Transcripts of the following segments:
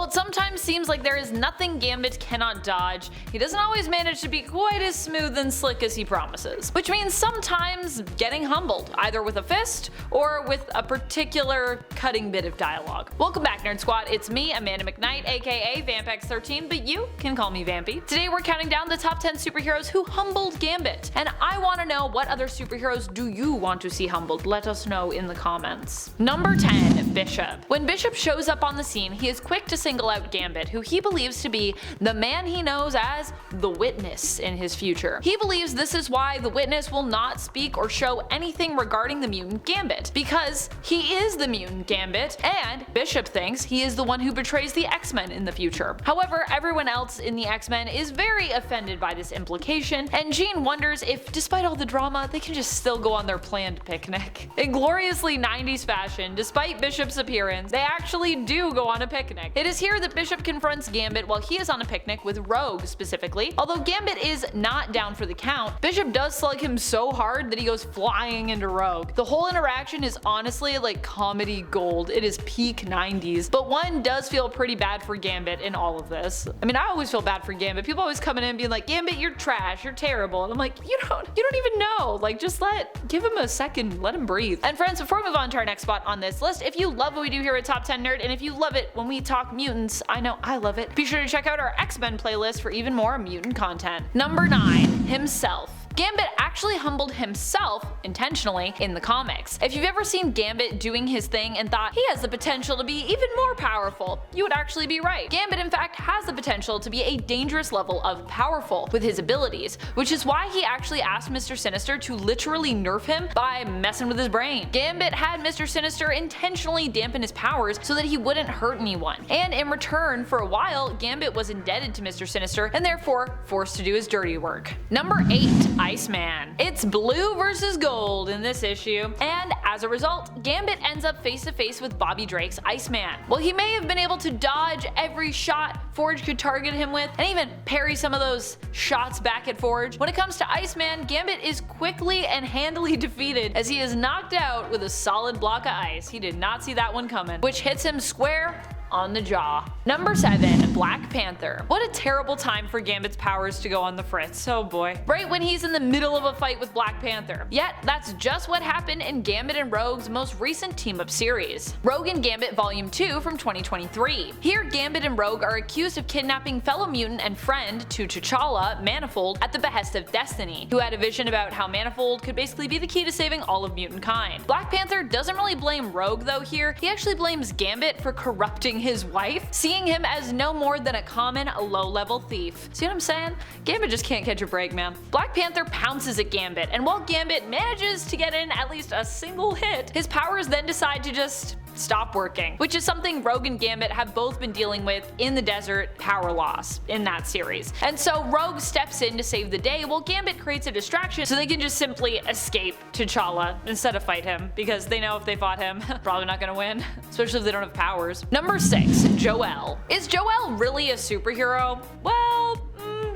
it sometimes seems like there is nothing Gambit cannot dodge, he doesn't always manage to be quite as smooth and slick as he promises. Which means sometimes getting humbled, either with a fist or with a particular cutting bit of dialogue. Welcome back, Nerd Squad. It's me, Amanda McKnight, aka VampX13, but you can call me Vampy. Today we're counting down the top 10 superheroes who humbled Gambit, and I want to know, what other superheroes do you want to see humbled? Let us know in the comments. Number 10, Bishop. When Bishop shows up on the scene, he is quick to single out Gambit, who he believes to be the man he knows as the Witness in his future. He believes this is why the Witness will not speak or show anything regarding the mutant Gambit, because he is the mutant Gambit, and Bishop thinks he is the one who betrays the X-Men in the future. However, everyone else in the X-Men is very offended by this implication, and Jean wonders if, despite all the drama, they can just still go on their planned picnic. In gloriously 90s fashion, despite Bishop's appearance, they actually do go on a picnic. It is here that Bishop confronts Gambit while he is on a picnic with Rogue specifically. Although Gambit is not down for the count, Bishop does slug him so hard that he goes flying into Rogue. The whole interaction is honestly like comedy gold. It is peak 90s, but one does feel pretty bad for Gambit in all of this. I mean, I always feel bad for Gambit. People always coming in and being like, Gambit, you're trash, you're terrible. And I'm like, you don't even know. Like, just give him a second, let him breathe. And friends, before we move on to our next spot on this list, if you love what we do here at Top 10 Nerd, and if you love it when we talk mutants, I know I love it, be sure to check out our X-Men playlist for even more mutant content. Number 9, himself. Gambit actually humbled himself intentionally in the comics. If you've ever seen Gambit doing his thing and thought he has the potential to be even more powerful, you would actually be right. Gambit in fact has the potential to be a dangerous level of powerful with his abilities, which is why he actually asked Mr. Sinister to literally nerf him by messing with his brain. Gambit had Mr. Sinister intentionally dampen his powers so that he wouldn't hurt anyone, and in return, for a while, Gambit was indebted to Mr. Sinister and therefore forced to do his dirty work. Number 8, Iceman. It's blue versus gold in this issue, and as a result, Gambit ends up face to face with Bobby Drake's Iceman. While he may have been able to dodge every shot Forge could target him with, and even parry some of those shots back at Forge, when it comes to Iceman, Gambit is quickly and handily defeated as he is knocked out with a solid block of ice. He did not see that one coming, which hits him square on the jaw. Number 7, Black Panther. What a terrible time for Gambit's powers to go on the fritz, oh boy. Right when he's in the middle of a fight with Black Panther. Yet, that's just what happened in Gambit and Rogue's most recent team-up series, Rogue and Gambit Volume 2 from 2023. Here, Gambit and Rogue are accused of kidnapping fellow mutant and friend to T'Challa, Manifold, at the behest of Destiny, who had a vision about how Manifold could basically be the key to saving all of mutant kind. Black Panther doesn't really blame Rogue though here, he actually blames Gambit for corrupting his wife, seeing him as no more than a common low-level thief. See what I'm saying? Gambit just can't catch a break, man. Black Panther pounces at Gambit, and while Gambit manages to get in at least a single hit, his powers then decide to just stop working, which is something Rogue and Gambit have both been dealing with in the desert, power loss in that series. And so Rogue steps in to save the day while Gambit creates a distraction so they can just simply escape T'Challa instead of fight him, because they know if they fought him, probably not gonna win, especially if they don't have powers. Number 6, Joelle. Is Joelle really a superhero? Well,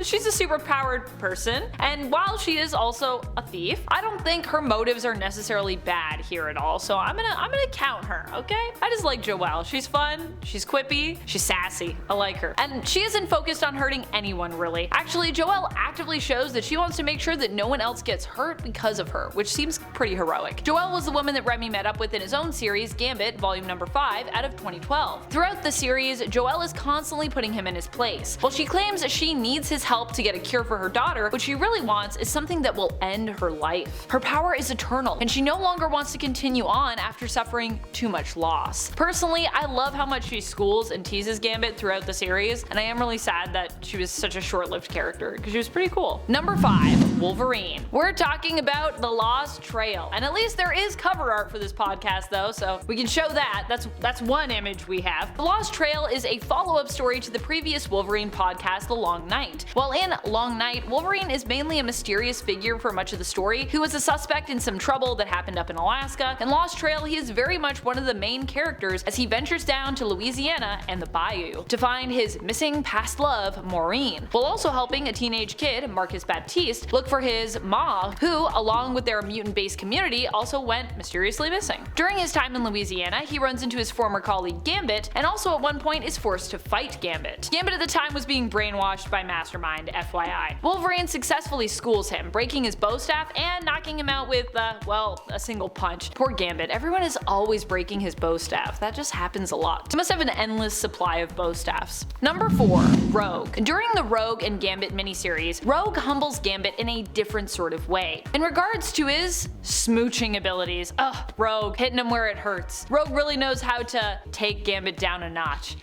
she's a superpowered person, and while she is also a thief, I don't think her motives are necessarily bad here at all, so I'm gonna count her, okay? I just like Joelle. She's fun, she's quippy, she's sassy. I like her. And she isn't focused on hurting anyone, really. Actually, Joelle actively shows that she wants to make sure that no one else gets hurt because of her, which seems pretty heroic. Joelle was the woman that Remy met up with in his own series, Gambit, volume number 5, out of 2012. Throughout the series, Joelle is constantly putting him in his place. While she claims she needs his help to get a cure for her daughter, what she really wants is something that will end her life. Her power is eternal, and she no longer wants to continue on after suffering too much loss. Personally, I love how much she schools and teases Gambit throughout the series, and I am really sad that she was such a short-lived character, because she was pretty cool. Number 5, Wolverine. We're talking about The Lost Trail, and at least there is cover art for this podcast though, so we can show that. That's one image we have. The Lost Trail is a follow-up story to the previous Wolverine podcast, The Long Night. While While in Long Night, Wolverine is mainly a mysterious figure for much of the story who was a suspect in some trouble that happened up in Alaska. In Lost Trail, he is very much one of the main characters as he ventures down to Louisiana and the Bayou to find his missing past love, Maureen, while also helping a teenage kid, Marcus Baptiste, look for his ma, who, along with their mutant-based community, also went mysteriously missing. During his time in Louisiana, he runs into his former colleague Gambit, and also at one point is forced to fight Gambit. Gambit at the time was being brainwashed by Mastermind, FYI. Wolverine successfully schools him, breaking his bow staff and knocking him out with, well, a single punch. Poor Gambit, everyone is always breaking his bow staff. That just happens a lot. He must have an endless supply of bow staffs. Number 4. Rogue. During the Rogue and Gambit miniseries, Rogue humbles Gambit in a different sort of way. In regards to his smooching abilities, Rogue, hitting him where it hurts. Rogue really knows how to take Gambit down a notch.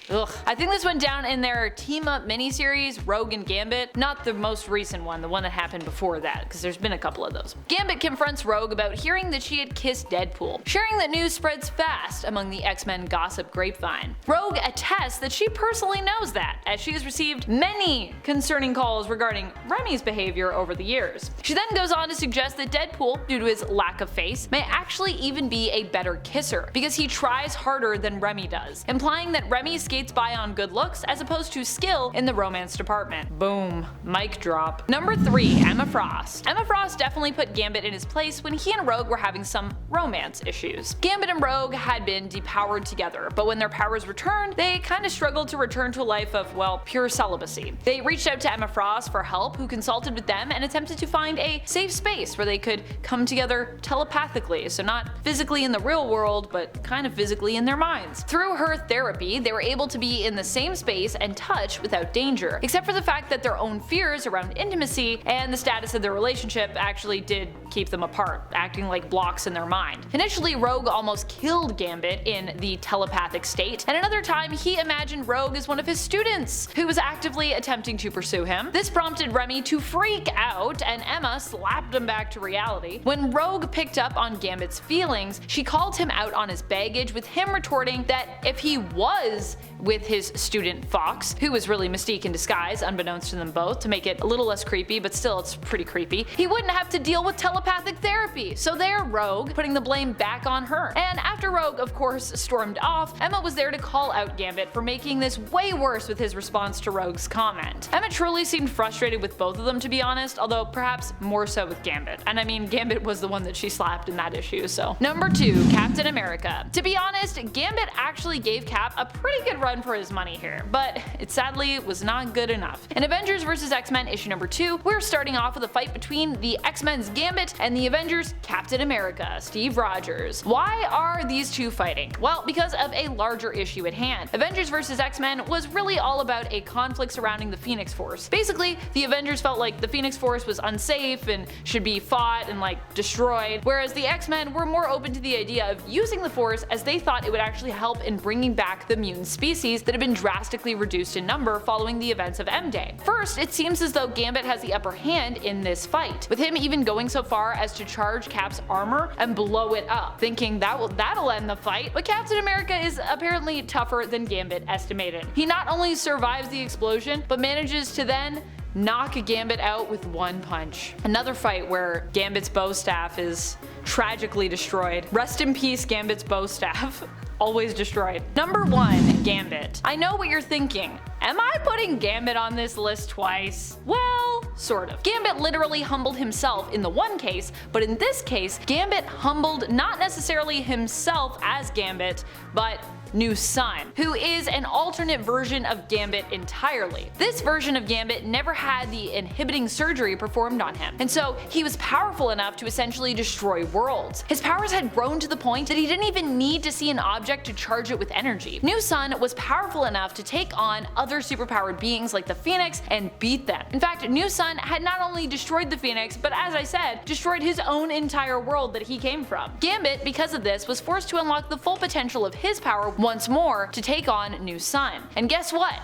I think this went down in their team-up miniseries, Rogue and Gambit, not the most recent one, the one that happened before that, because there's been a couple of those. Gambit confronts Rogue about hearing that she had kissed Deadpool, sharing that news spreads fast among the X-Men gossip grapevine. Rogue attests that she personally knows that, as she has received many concerning calls regarding Remy's behavior over the years. She then goes on to suggest that Deadpool, due to his lack of face, may actually even be a better kisser, because he tries harder than Remy does, implying that Remy skates by on good looks as opposed to skill in the romance department. Boom. Mic drop. Number 3. Emma Frost. Emma Frost definitely put Gambit in his place when he and Rogue were having some romance issues. Gambit and Rogue had been depowered together, but when their powers returned, they kinda struggled to return to a life of, well, pure celibacy. They reached out to Emma Frost for help, who consulted with them and attempted to find a safe space where they could come together telepathically, so not physically in the real world, but kind of physically in their minds. Through her therapy, they were able to be in the same space and touch without danger, except for the fact that their own fears around intimacy and the status of their relationship actually did keep them apart, acting like blocks in their mind. Initially, Rogue almost killed Gambit in the telepathic state, and another time he imagined Rogue as one of his students who was actively attempting to pursue him. This prompted Remy to freak out, and Emma slapped him back to reality. When Rogue picked up on Gambit's feelings, she called him out on his baggage, with him retorting that if he was with his student Fox, who was really Mystique in disguise, unbeknownst to them both, to make it a little less creepy, but still it's pretty creepy, he wouldn't have to deal with telepathic therapy. So there, Rogue, putting the blame back on her. And after Rogue, of course, stormed off, Emma was there to call out Gambit for making this way worse with his response to Rogue's comment. Emma truly seemed frustrated with both of them, to be honest, although perhaps more so with Gambit. And I mean, Gambit was the one that she slapped in that issue, so. Number 2. Captain America. To be honest, Gambit actually gave Cap a pretty good run for his money here, but it sadly was not good enough. In Avengers vs. X-Men issue number 2, we're starting off with a fight between the X-Men's Gambit and the Avengers' Captain America, Steve Rogers. Why are these two fighting? Well, because of a larger issue at hand. Avengers vs. X-Men was really all about a conflict surrounding the Phoenix Force. Basically, the Avengers felt like the Phoenix Force was unsafe and should be fought and destroyed, whereas the X-Men were more open to the idea of using the Force as they thought it would actually help in bringing back the mutant species that had been drastically reduced in number following the events of M-Day. First, it seems as though Gambit has the upper hand in this fight, with him even going so far as to charge Cap's armor and blow it up, thinking that'll end the fight. But Captain America is apparently tougher than Gambit estimated. He not only survives the explosion, but manages to then knock Gambit out with one punch. Another fight where Gambit's bow staff is tragically destroyed. Rest in peace, Gambit's bow staff. Always destroyed. Number 1. Gambit. I know what you're thinking. Am I putting Gambit on this list twice? Well, sort of. Gambit literally humbled himself in the one case, but in this case, Gambit humbled not necessarily himself as Gambit, but New Sun, who is an alternate version of Gambit entirely. This version of Gambit never had the inhibiting surgery performed on him, and so he was powerful enough to essentially destroy worlds. His powers had grown to the point that he didn't even need to see an object to charge it with energy. New Sun was powerful enough to take on other superpowered beings like the Phoenix and beat them. In fact, New Sun had not only destroyed the Phoenix, but as I said, destroyed his own entire world that he came from. Gambit, because of this, was forced to unlock the full potential of his power once more to take on New Sun. And guess what?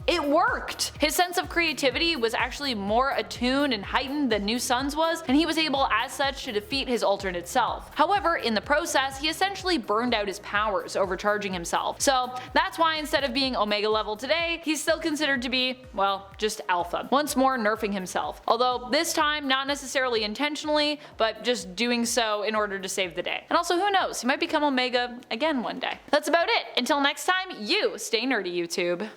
It worked! His sense of creativity was actually more attuned and heightened than New Sun's was, and he was able as such to defeat his alternate self. However, in the process, he essentially burned out his powers, overcharging himself. So that's why instead of being Omega level today, he's still considered to be, well, just Alpha, once more nerfing himself. Although this time not necessarily intentionally, but just doing so in order to save the day. And also, who knows, he might become Omega again one day. That's about it. Until next time, you stay nerdy, YouTube.